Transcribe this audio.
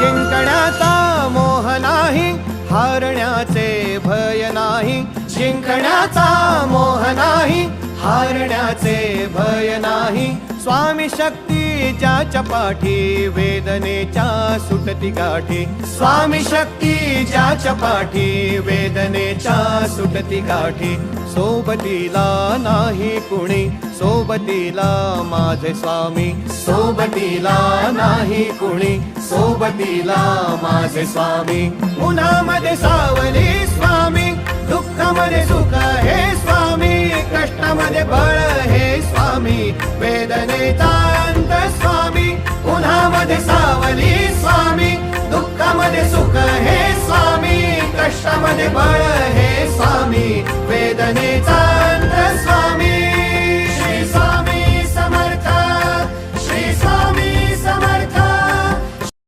जिंकण्याचा मोह नाही, हारण्याचे भय नाही. जिंकण्याचा मोह नाही, हारण्याचे भय नाही. स्वामी शक्ती ज्याच्या पाठी, वेदनेच्या सुटती गाठी. स्वामी शक्ती ज्याच्या पाठी, वेदनेच्या सुटती गाठी. सोबतीला नाही कुणी, सोबतीला माझे स्वामी. सोबतीला नाही कुणी, सोबतीला माझे स्वामी. उन्हामध्ये सावली स्वामी, दुःखामध्ये सुख हे स्वामी. कष्टामध्ये बळ हे स्वामी, वेदनेचा अंत स्वामी. उन्हामध्ये सावली स्वामी, दुःखामध्ये सुख हे स्वामी. कष्टामध्ये बळ हे स्वामी, वेदनेचा